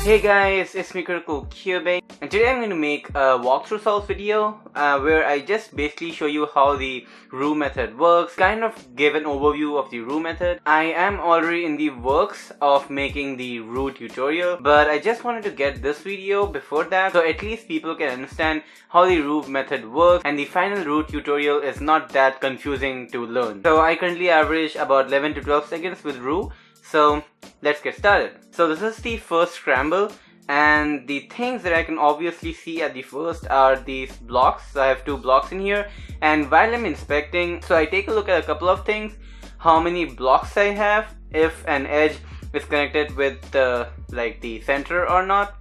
Hey guys, it's me CriticalCubing, and today I'm going to make a walkthrough solve video where I just basically show you how the Roux method works, kind of give an overview of the Roux method. I am already in the works of making the Roux tutorial, but I just wanted to get this video before that so at least people can understand how the Roux method works, and the final Roux tutorial is not that confusing to learn. So I currently average about 11 to 12 seconds with Roux. So let's get started. So this is the first scramble, and the things that I can obviously see at the first are these blocks. So I have two blocks in here, and while I'm inspecting, so I take a look at a couple of things: how many blocks I have, if an edge is connected with the center or not,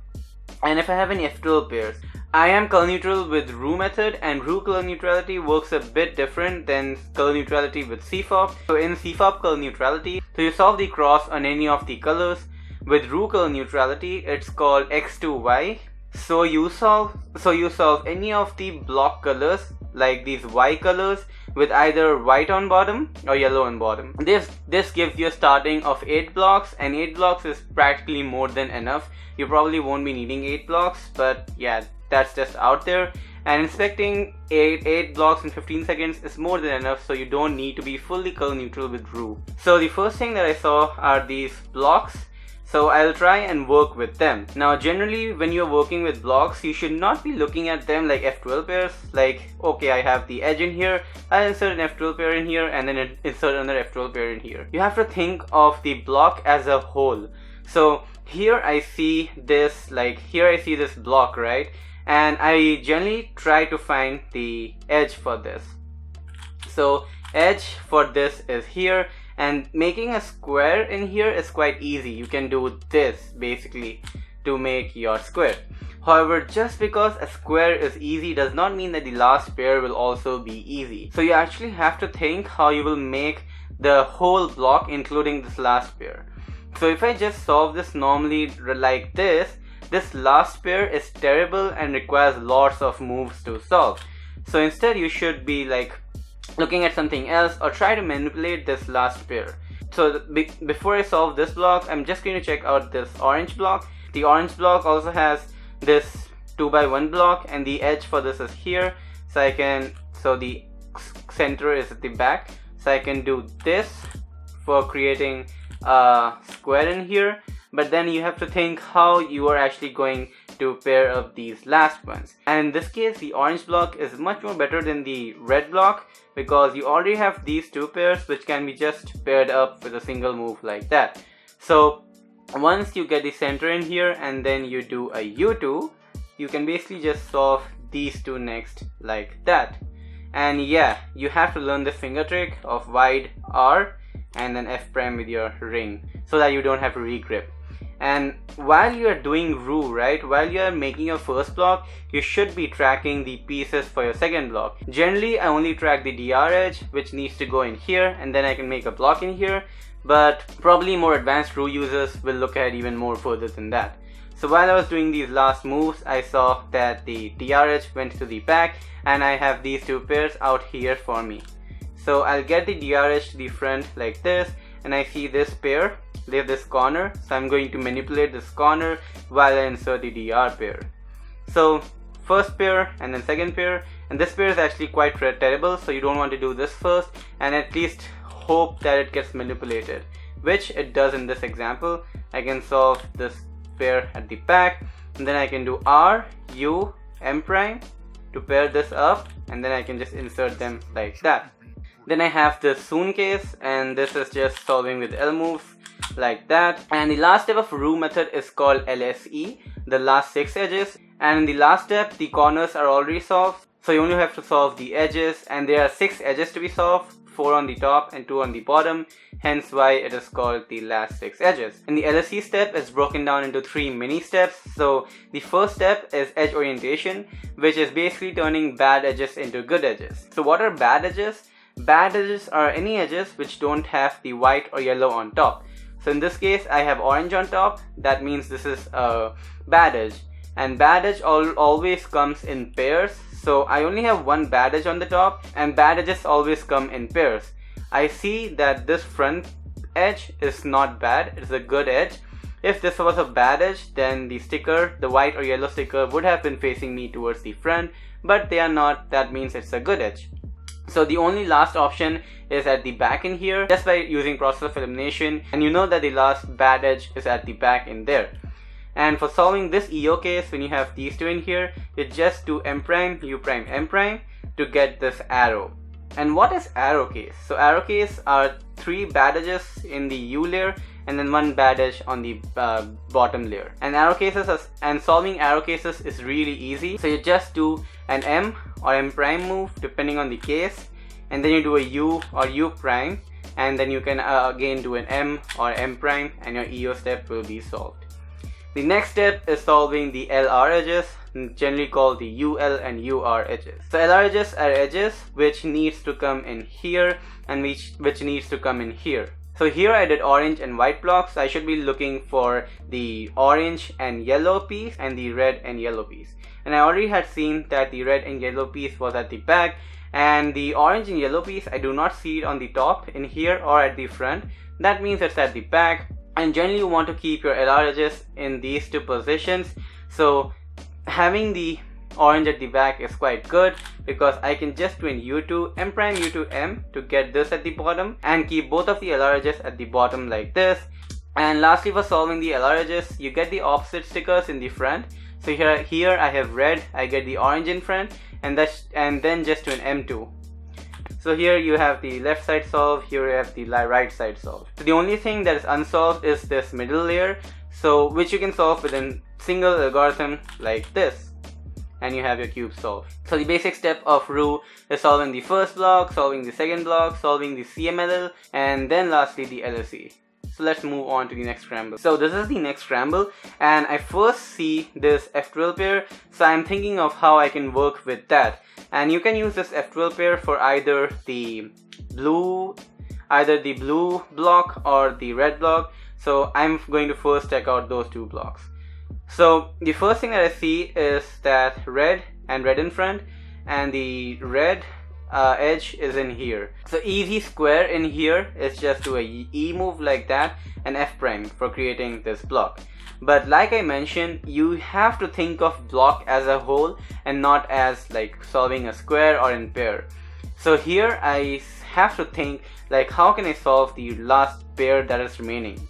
and if I have any F12 pairs. I am color neutral with Roux method, and Roux color neutrality works a bit different than color neutrality with CFOP. So in CFOP color neutrality, so you solve the cross on any of the colors. With Roux color neutrality, it's called X to Y. So you solve any of the block colors, like these Y colors, with either white on bottom or yellow on bottom. This gives you a starting of 8 blocks, and 8 blocks is practically more than enough. You probably won't be needing 8 blocks, but yeah, that's just out there. And inspecting 8 blocks in 15 seconds is more than enough, so you don't need to be fully color neutral with Roux. So the first thing that I saw are these blocks. So I'll try and work with them. Now generally when you're working with blocks, you should not be looking at them like F12 pairs. Like, okay, I have the edge in here, I'll insert an F12 pair in here, and then insert another F12 pair in here. You have to think of the block as a whole. So here I see this, this block, right? And I generally try to find the edge for this. So edge for this is here, and making a square in here is quite easy. You can do this basically to make your square. However, just because a square is easy does not mean that the last pair will also be easy. So you actually have to think how you will make the whole block including this last pair. So if I just solve this normally like this last pair is terrible and requires lots of moves to solve. So instead you should be looking at something else or try to manipulate this last pair. So before I solve this block, I'm just going to check out this orange block. The orange block also has this 2x1 block, and the edge for this is here. So the center is at the back. So I can do this for creating a square in here. But then you have to think how you are actually going to pair up these last ones. And in this case, the orange block is much more better than the red block, because you already have these two pairs which can be just paired up with a single move like that. So once you get the center in here and then you do a U2, you can basically just solve these two next like that. And yeah, you have to learn the finger trick of wide R and then F prime with your ring so that you don't have to regrip. And while you are doing Roux, right, while you are making your first block, you should be tracking the pieces for your second block. Generally, I only track the DR edge, which needs to go in here, and then I can make a block in here. But probably more advanced Roux users will look at even more further than that. So while I was doing these last moves, I saw that the DR edge went to the back, and I have these two pairs out here for me. So I'll get the DR edge to the front like this, and I see this pair, leave this corner, so I'm going to manipulate this corner while I insert the DR pair. So first pair and then second pair, and this pair is actually quite terrible, so you don't want to do this first and at least hope that it gets manipulated, which it does in this example. I can solve this pair at the back, and then I can do R, U, M prime to pair this up, and then I can just insert them like that. Then I have this soon case, and this is just solving with L moves like that. And the last step of Roux method is called LSE, the last 6 edges. And in the last step, the corners are already solved, so you only have to solve the edges, and there are 6 edges to be solved, 4 on the top and 2 on the bottom, hence why it is called the last 6 edges. And the LSE step is broken down into 3 mini steps. So the first step is edge orientation, which is basically turning bad edges into good edges. So what are bad edges? Bad edges are any edges which don't have the white or yellow on top. So in this case, I have orange on top. That means this is a bad edge. And bad edge always comes in pairs. So I only have one bad edge on the top, and bad edges always come in pairs. I see that this front edge is not bad, it's a good edge. if this was a bad edge, then the sticker, the white or yellow sticker, would have been facing me towards the front, but they are not. That means it's a good edge. So the only last option is at the back in here, just by using process of elimination, and you know that the last bad edge is at the back in there. And for solving this EO case, when you have these two in here, you just do M prime, U prime, M prime to get this arrow. And what is arrow case? So arrow case are 3 bad edges in the U layer and then 1 bad edge on the bottom layer. And arrow cases and solving arrow cases is really easy. So you just do an M or M prime move depending on the case, and then you do a U or U prime, and then you can again do an M or M prime, and your EO step will be solved. The next step is solving the LR edges, generally called the UL and UR edges. So LR edges are edges which needs to come in here and which needs to come in here. So here I did orange and white blocks. I should be looking for the orange and yellow piece and the red and yellow piece. And I already had seen that the red and yellow piece was at the back, and the orange and yellow piece I do not see it on the top in here or at the front. That means it's at the back. And generally you want to keep your LR edges in these 2 positions. So having the orange at the back is quite good, because I can just do an U2, M prime, U2, M to get this at the bottom and keep both of the LR edges at the bottom like this. And lastly, for solving the LR edges, you get the opposite stickers in the front. So here I have red, I get the orange in front, and then just do an M2. So here you have the left side solved, here you have the right side solved. So the only thing that is unsolved is this middle layer, so which you can solve within single algorithm like this, and you have your cube solved. So the basic step of Roux is solving the first block, solving the second block, solving the CMLL, and then lastly the LSE. So let's move on to the next scramble. So this is the next scramble, and I first see this F12 pair, so I'm thinking of how I can work with that. And you can use this F12 pair for either the blue block or the red block. So I'm going to first check out those 2 blocks. So the first thing that I see is that red and red in front, and the red edge is in here. So easy square in here is just do a E move like that and F prime for creating this block. But like I mentioned, you have to think of block as a whole and not as like solving a square or in pair. So here I have to think like, how can I solve the last pair that is remaining?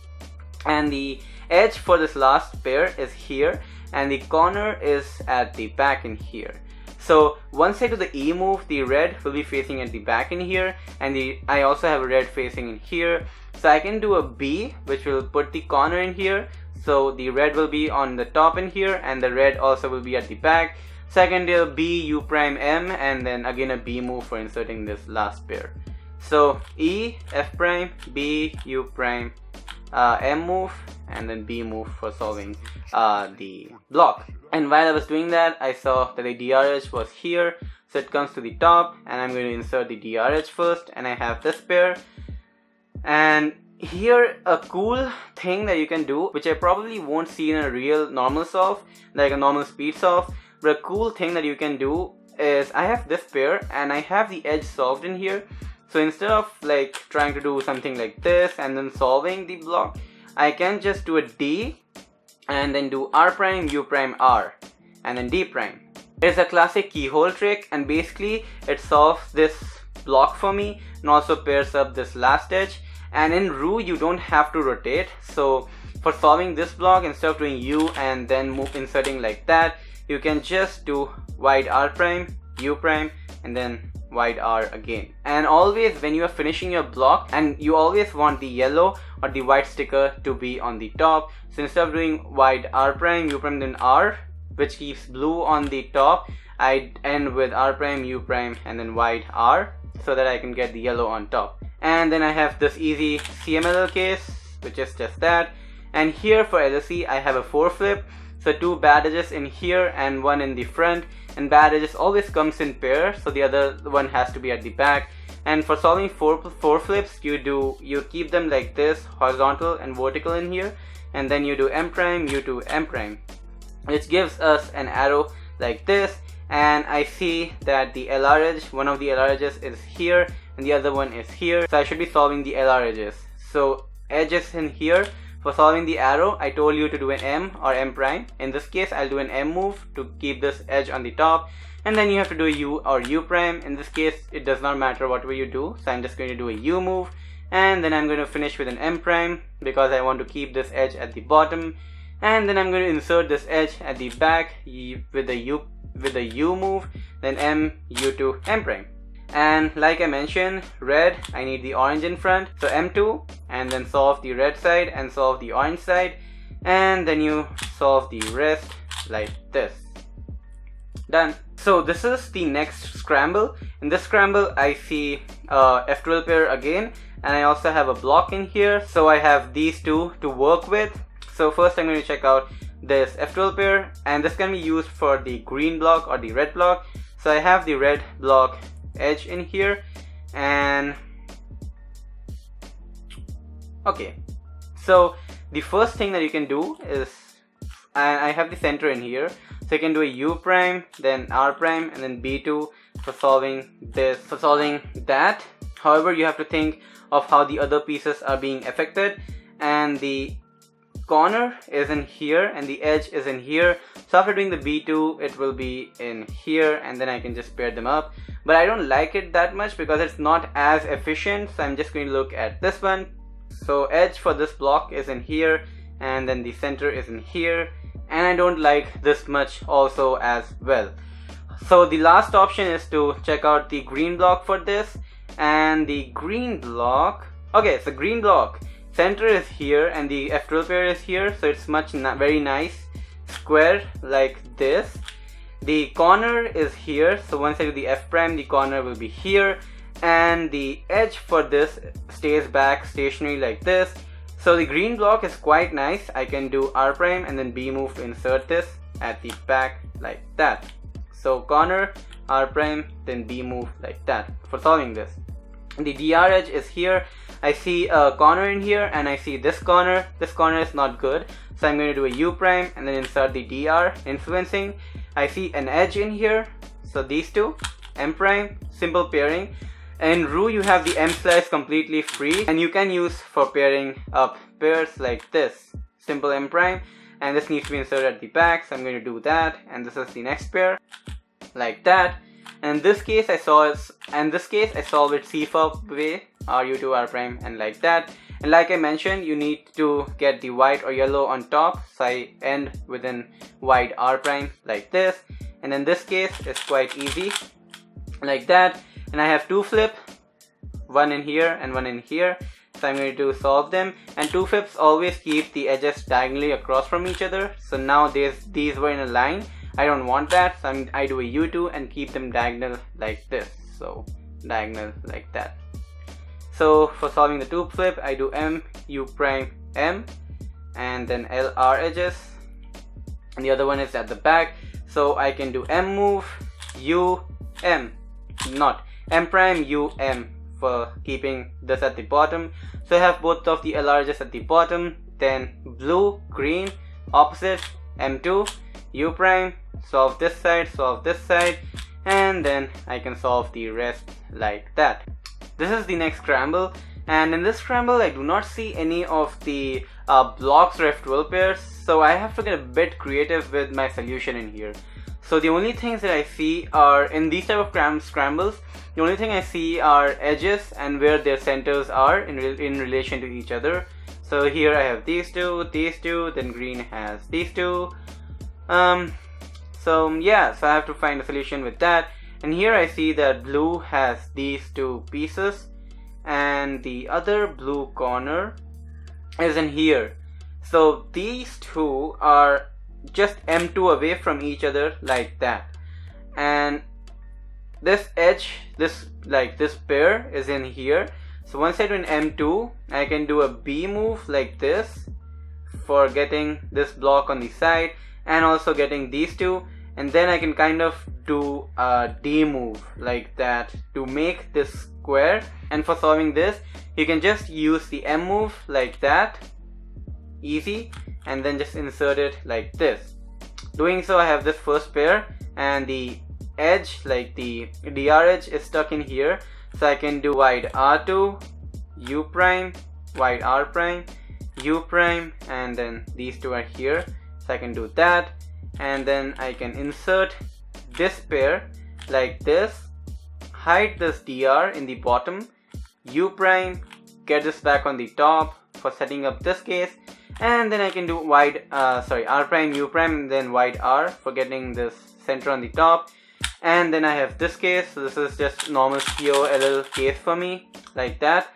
And the edge for this last pair is here, and the corner is at the back in here. So once I do the E move, the red will be facing at the back in here, and I also have a red facing in here. So I can do a B, which will put the corner in here. So the red will be on the top in here, and the red also will be at the back. So I can do a B, U prime, M, and then again a B move for inserting this last pair. So E, F prime, B, U prime, M move, and then B move for solving the block. And while I was doing that, I saw that the DR edge was here, so it comes to the top, and I'm going to insert the DR edge first, and I have this pair. And here a cool thing that you can do, which I probably won't see in a real normal solve, like a normal speed solve, but a cool thing that you can do is I have this pair and I have the edge solved in here. So instead of like trying to do something like this and then solving the block, I can just do a D and then do R prime, U prime, R, and then D prime. It's a classic keyhole trick, and basically it solves this block for me and also pairs up this last edge. And in Roux you don't have to rotate, so for solving this block, instead of doing U and then inserting like that, you can just do wide R prime, U prime, and then wide R again. And always when you are finishing your block, and you always want the yellow or the white sticker to be on the top, so instead of doing wide R prime, U prime, then R, which keeps blue on the top, I end with R prime, U prime, and then wide R, so that I can get the yellow on top. And then I have this easy CMLL case, which is just that. And here for LSE I have a 4 flip, so 2 bad edges in here and 1 in the front, and bad edges always comes in pairs, so the other one has to be at the back. And for solving 4 flips, you keep them like this, horizontal and vertical in here, and then you do M prime, U2, M prime, which gives us an arrow like this. And I see that the LR edge, one of the LR edges is here and the other one is here, so I should be solving the LR edges. So edges in here For solving the arrow, I told you to do an M or M prime. In this case, I'll do an M move to keep this edge on the top, and then you have to do a U or U prime. In this case, it does not matter whatever you do, so I'm just going to do a U move, and then I'm going to finish with an M prime because I want to keep this edge at the bottom, and then I'm going to insert this edge at the back with the U move, then M, U2, M prime. And like I mentioned, red, I need the orange in front, so M2, and then solve the red side and solve the orange side, and then you solve the rest like this. Done. So this is the next scramble. In this scramble, I see F12 pair again, and I also have a block in here, so I have these two to work with. So first I'm going to check out this F12 pair, and this can be used for the green block or the red block. So I have the red block edge in here, and okay, so the first thing that you can do is, I have the center in here, so you can do a U prime, then R prime, and then B2 for solving this, for solving that. However, you have to think of how the other pieces are being affected, and the corner is in here and the edge is in here, so after doing the B2 it will be in here, and then I can just pair them up. But I don't like it that much because it's not as efficient, so I'm just going to look at this one. So edge for this block is in here, and then the center is in here, and I don't like this much also as well. So the last option is to check out the green block for this, and the green block, okay, so green block center is here and the F12 pair is here, so it's very nice square like this. The corner is here, so once I do the F prime, the corner will be here, and the edge for this stays back stationary like this. So the green block is quite nice. I can do R prime and then B move to insert this at the back like that. So corner, R prime, then B move like that for solving this. The DR edge is here. I see a corner in here, and I see this corner. This corner is not good, so I'm going to do a U prime and then insert the DR influencing. I see an edge in here, so these two, M prime, simple pairing. In Roux you have the M slice completely free, and you can use for pairing up pairs like this, simple M prime, and this needs to be inserted at the back, so I'm going to do that, and this is the next pair like that. And in this case I solve it CFOP way, RU2 R prime, and like that. And like I mentioned, you need to get the white or yellow on top, so I end with an white R prime like this. And in this case it's quite easy like that, and I have two flip, one in here and one in here, so I'm going to solve them. And two flips always keep the edges diagonally across from each other, so now these were in a line. I don't want that, so I do a U2 and keep them diagonal like this, so diagonal like that. So for solving the two flip, I do M, U prime, M, and then LR edges, and the other one is at the back, so I can do M move, U, M, not M prime, U, M for keeping this at the bottom. So I have both of the LR edges at the bottom, then blue, green, opposite, M2, U prime, solve this side, and then I can solve the rest like that. This is the next scramble, and in this scramble I do not see any of the blocks or F12 pairs, so I have to get a bit creative with my solution in here. So the only things that I see are, in these type of scrambles, the only thing I see are edges and where their centers are in relation to each other. So here I have these two, then green has these two. So yeah, so I have to find a solution with that. And here I see that blue has these two pieces, and the other blue corner is in here. So these two are just M2 away from each other like that. And this edge, this pair is in here. So once I do an M2, I can do a B move like this for getting this block on the side and also getting these two. And then I can kind of do a D move like that to make this square. And for solving this, you can just use the M move like that, easy, and then just insert it like this. Doing so, I have this first pair, and the edge, like the DR edge, is stuck in here. So I can do wide R2, U prime, wide R prime, U prime, and then these two are here, so I can do that, and then I can insert this pair like this, hide this dr in the bottom, U prime, get this back on the top for setting up this case, and then I can do wide R prime U prime and then wide R for getting this center on the top. And then I have this case, so this is just normal COLL case for me, like that.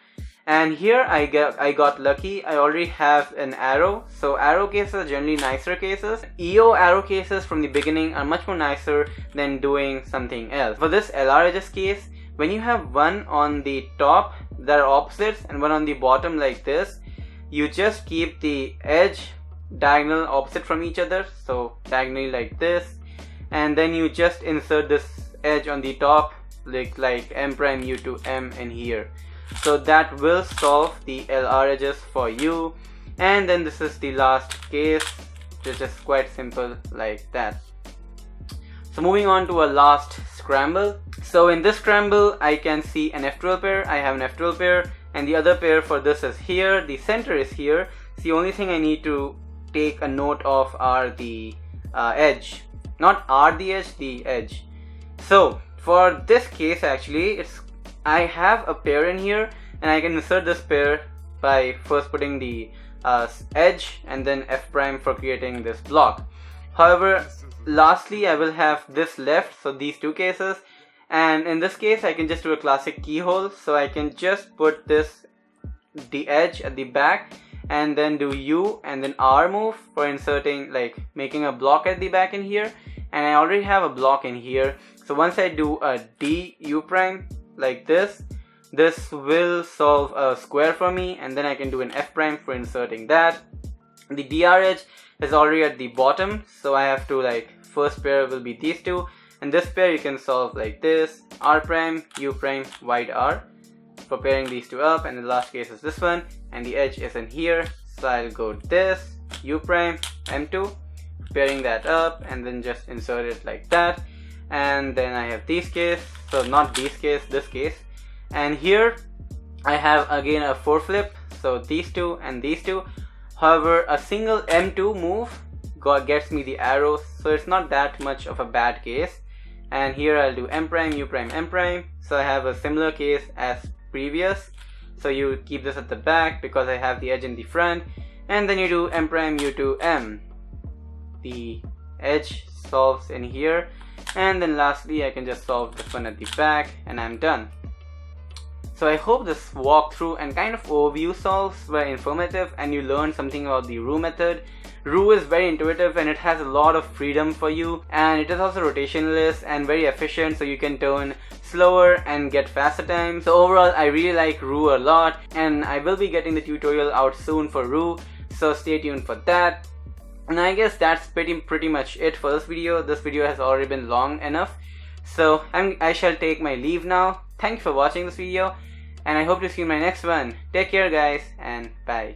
And here I got lucky, I already have an arrow. So arrow cases are generally nicer cases. EO arrow cases from the beginning are much more nicer than doing something else. For this LR edges case, when you have one on the top that are opposites and one on the bottom like this, you just keep the edge diagonal opposite from each other, so diagonally like this, and then you just insert this edge on the top like M prime U to M in here. So that will solve the LR edges for you. And then this is the last case, which is quite simple like that. So moving on to a last scramble. So in this scramble I can see an F12 pair, I have an F12 pair, and the other pair for this is here, the center is here. So the only thing I need to take a note of are the edge, not R the edge, the edge. So for this case actually, I have a pair in here, and I can insert this pair by first putting the edge and then F prime for creating this block. However, lastly I will have this left, so these two cases, and in this case I can just do a classic keyhole. So I can just put the edge at the back and then do U and then R move for inserting, like making a block at the back in here, and I already have a block in here. So once I do a D U prime like this will solve a square for me, and then I can do an F prime for inserting that. The DR edge is already at the bottom, so I have to, like, first pair will be these two, and this pair you can solve like this, R prime, U prime, wide R for pairing these two up, and the last case is this one, and the edge is in here, so I'll go this, U prime, M2, pairing that up, and then just insert it like that. And then I have these case, so not these case, this case, and here I have again a 4 flip, so these two and these two. However, a single M2 move gets me the arrow, so it's not that much of a bad case. And here I'll do M prime, U prime, M prime, so I have a similar case as previous. So you keep this at the back because I have the edge in the front, and then you do M prime, U to M. The edge solves in here, and then lastly I can just solve this one at the back, and I'm done. So I hope this walkthrough and kind of overview solves were informative and you learned something about the Roux method. Roux is very intuitive and it has a lot of freedom for you, and it is also rotationless and very efficient, so you can turn slower and get faster time. So overall I really like Roux a lot, and I will be getting the tutorial out soon for Roux, so stay tuned for that. And I guess that's pretty much it for this video. This video has already been long enough, so I shall take my leave now. Thank you for watching this video, and I hope to see you in my next one. Take care guys, and bye.